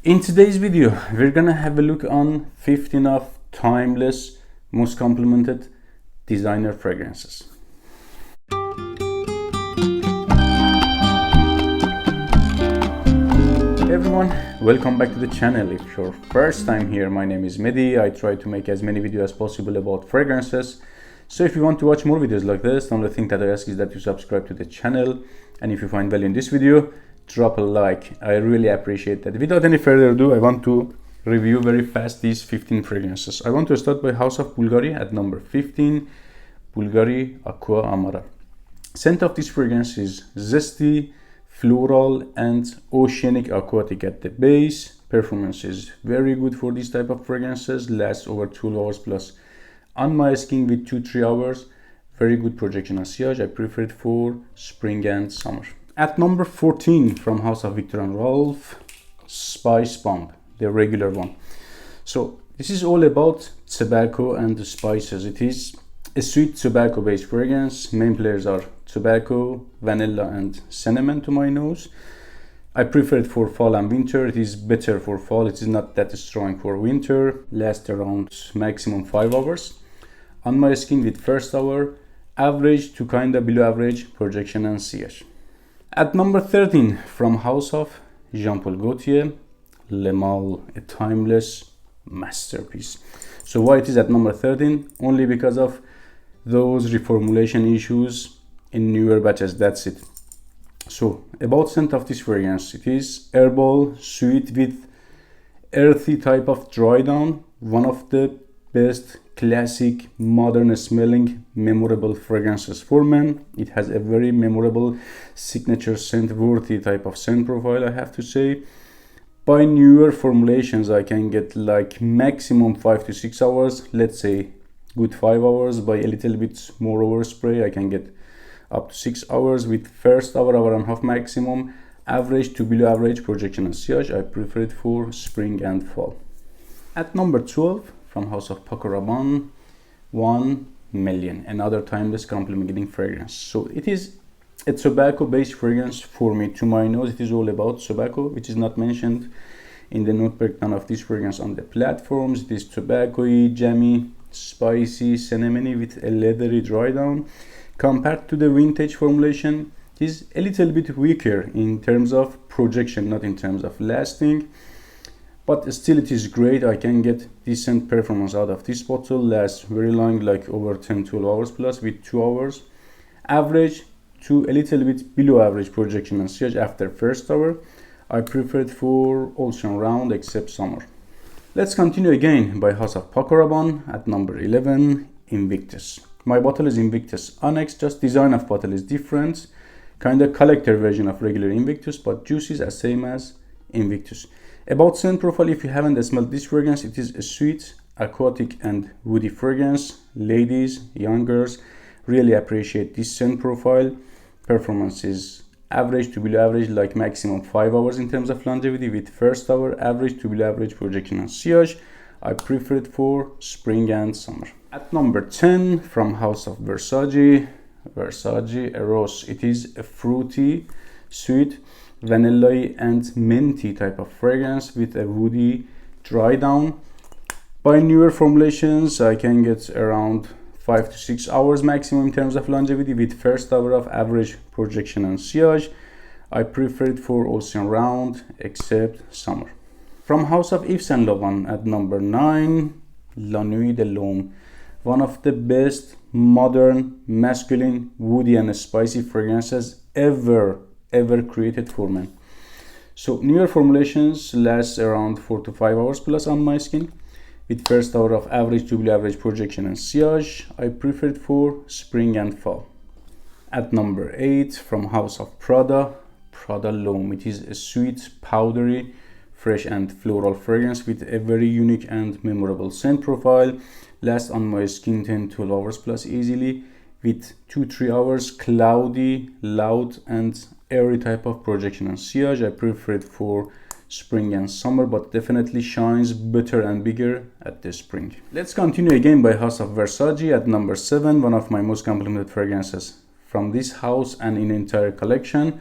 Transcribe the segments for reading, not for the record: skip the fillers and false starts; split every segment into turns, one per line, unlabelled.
In today's video, we're gonna have a look on 15 of timeless, most complimented designer fragrances. Hey everyone, welcome back to the channel. If your first time here, my name is Mehdi. I try to make as many videos as possible about fragrances. So if you want to watch more videos like this, the only thing that I ask is that you subscribe to the channel. And if you find value in this video, drop a like. I really appreciate that. Without any further ado, I want to review very fast these 15 fragrances. I want to start by House of Bulgari at number 15, Bulgari Aqva Amara. Scent of this fragrance is zesty, floral and oceanic aquatic at the base. Performance is very good for this type of fragrances, lasts over 12 hours plus on my skin with 2-3 hours. Very good projection and sillage. I prefer it for spring and summer. At number 14 from House of Viktor&Rolf Spicebomb, the regular one. So this is all about tobacco and the spices. It is a sweet tobacco based fragrance. Main players are tobacco, vanilla and cinnamon to my nose. I prefer it for fall and winter. It is better for fall. It is not that strong for winter. Lasts around maximum 5 hours. On my skin with first hour, average to kinda below average projection and sillage. At number 13 from House of Jean-Paul Gaultier, Le Male, a timeless masterpiece. So why it is at number 13? Only because of those reformulation issues in newer batches, that's it. So about scent of this fragrance, it is herbal, sweet with earthy type of dry down. One of the best classic, modern smelling, memorable fragrances for men. It has a very memorable signature scent worthy type of scent profile, I have to say. By newer formulations, I can get like maximum 5 to 6 hours, let's say good 5 hours. By a little bit more overspray, I can get up to 6 hours. With first hour, hour and a half maximum, average to below average projection and sillage. I prefer it for spring and fall. At number 12 from House of Paco Rabanne, 1 million, another timeless complimenting fragrance. So it is a tobacco based fragrance for me. To my nose, it is all about tobacco, which is not mentioned in the note breakdown of this fragrance on the platforms. It is tobacco-y, jammy, spicy, cinnamony with a leathery dry down. Compared to the vintage formulation, it is a little bit weaker in terms of projection, not in terms of lasting. But still it is great. I can get decent performance out of this bottle. Lasts very long, like over 10-12 hours plus with 2 hours. Average to a little bit below average projection and sillage after first hour. I prefer it for all season round except summer. Let's continue again by House of Paco Rabanne at number 11, Invictus. My bottle is Invictus Onyx, just design of bottle is different. Kinda collector version of regular Invictus, but juice is as same as Invictus. About scent profile, if you haven't smelled this fragrance, it is a sweet, aquatic and woody fragrance. Ladies, young girls really appreciate this scent profile. Performance is average to below average, like maximum 5 hours in terms of longevity. With first hour, average to below average projection and sillage. I prefer it for spring and summer. At number 10 from House of Versace Eros. It is a fruity, sweet, vanilla and minty type of fragrance with a woody dry down. By newer formulations, I can get around 5 to 6 hours maximum in terms of longevity. With first hour of average projection and sillage. I prefer it for all season round except summer. From House of Yves Saint Laurent at number 9, La Nuit de l'Homme. One of the best modern, masculine, woody and spicy fragrances ever created for men. So newer formulations last around 4 to 5 hours plus on my skin. With first hour of average to below average projection and sillage. I prefer it for spring and fall. At number 8 from House of Prada L'Homme. It is a sweet, powdery, fresh and floral fragrance with a very unique and memorable scent profile. Lasts on my skin 10-12 hours plus easily. With 2-3 hours cloudy, loud and airy type of projection and sillage. I prefer it for spring and summer, but definitely shines better and bigger at the spring. Let's continue again by House of Versace at number 7, one of my most complimented fragrances from this house and in entire collection.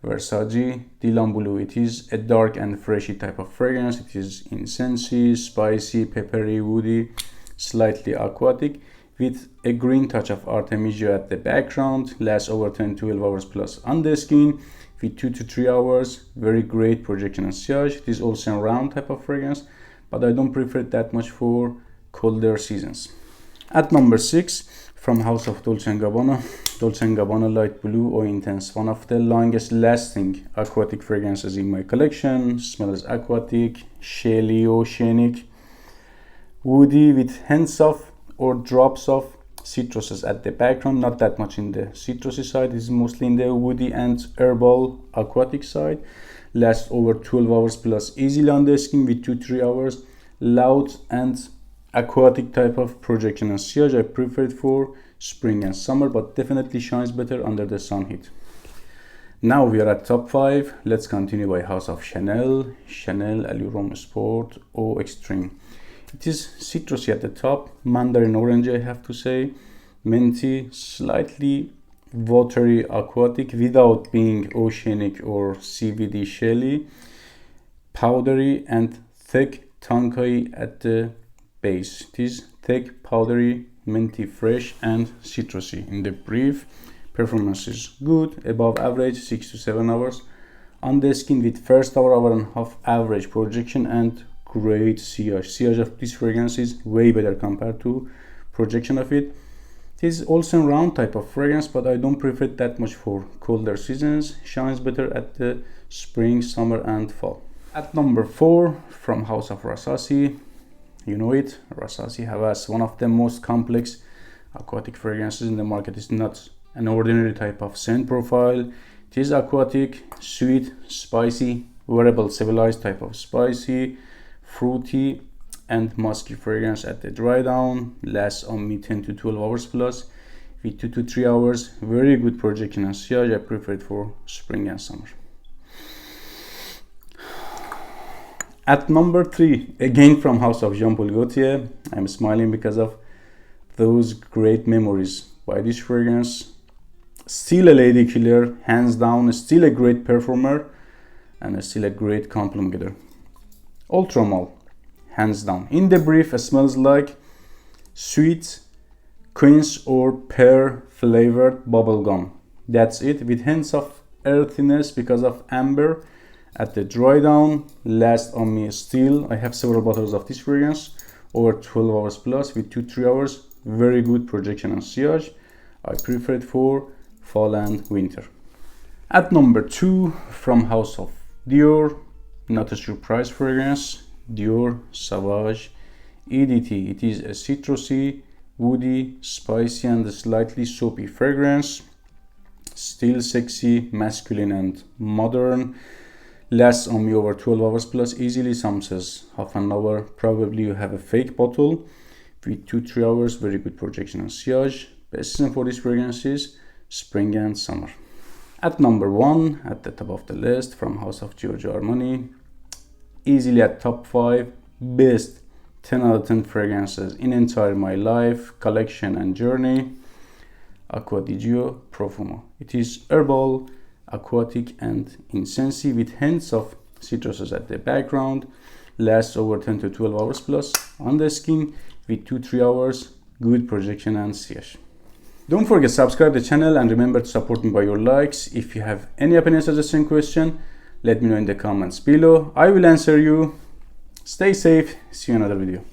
Versace Dylan Blue. It is a dark and freshy type of fragrance. It is incensey, spicy, peppery, woody, slightly aquatic, with a green touch of Artemisia at the background. Lasts over 10-12 hours plus on the skin, with 2 to 3 hours. Very great projection and sillage. It is also a round type of fragrance, but I don't prefer it that much for colder seasons. At number 6, from House of Dolce & Gabbana, Dolce & Gabbana Light Blue Eau Intense, one of the longest lasting aquatic fragrances in my collection. Smells aquatic, shelly, oceanic, woody, with hints of or drops of citruses at the background. Not that much in the citrusy side, it's mostly in the woody and herbal aquatic side. Lasts over 12 hours plus easily on the skin, with 2-3 hours. Loud and aquatic type of projection and sillage. I prefer it for spring and summer, but definitely shines better under the sun heat. Now we are at top 5. Let's continue by House of Chanel. Chanel Allure Sport Eau Extreme. It is citrusy at the top, mandarin orange I have to say, minty, slightly watery aquatic without being oceanic or CBD shelly, powdery and thick tonkai at the base. It is thick, powdery, minty, fresh and citrusy. In the brief, performance is good, above average, 6 to 7 hours on the skin, with first hour and a half average projection and great sillage. Sillage of this fragrance is way better compared to projection of it. It is also a round type of fragrance, but I don't prefer it that much for colder seasons. Shines better at the spring, summer and fall. At number 4, from House of Rasasi, you know it, Rasasi Hawas, one of the most complex aquatic fragrances in the market. Is not an ordinary type of scent profile. It is aquatic, sweet, spicy, wearable, civilized type of spicy, fruity and musky fragrance at the dry down. Lasts on me 10 to 12 hours plus, with 2 to 3 hours. Very good projection and sillage. I prefer it for spring and summer. At number 3, again from House of Jean Paul Gaultier. I'm smiling because of those great memories by this fragrance. Still a lady killer, hands down. Still a great performer and still a great compliment getter. Ultra Male, hands down. In the brief, it smells like sweet quince or pear flavored bubble gum. That's it, with hints of earthiness because of amber at the dry down. Lasts on me still, I have several bottles of this fragrance, over 12 hours plus, with 2-3 hours. Very good projection and sillage. I prefer it for fall and winter. At number 2, from House of Dior, not a surprise fragrance, Dior Sauvage EdT. It is a citrusy, woody, spicy and slightly soapy fragrance. Still sexy, masculine and modern. Lasts on me over 12 hours plus easily. Some says half an hour. Probably you have a fake bottle, with 2-3 hours. Very good projection and sillage. Best season for this fragrance is spring and summer. At number 1, at the top of the list, from House of Giorgio Armani, easily at top 5 best 10 out of 10 fragrances in entire my life collection and journey, Acqua di Gio Profumo. It is herbal, aquatic and incensey, with hints of citruses at the background. Lasts over 10 to 12 hours plus on the skin, with 2-3 hours. Good projection and sillage. Don't forget to subscribe to the channel and remember to support me by your likes. If you have any opinion, suggestion, question, let me know in the comments below. I will answer you. Stay safe. See you in another video.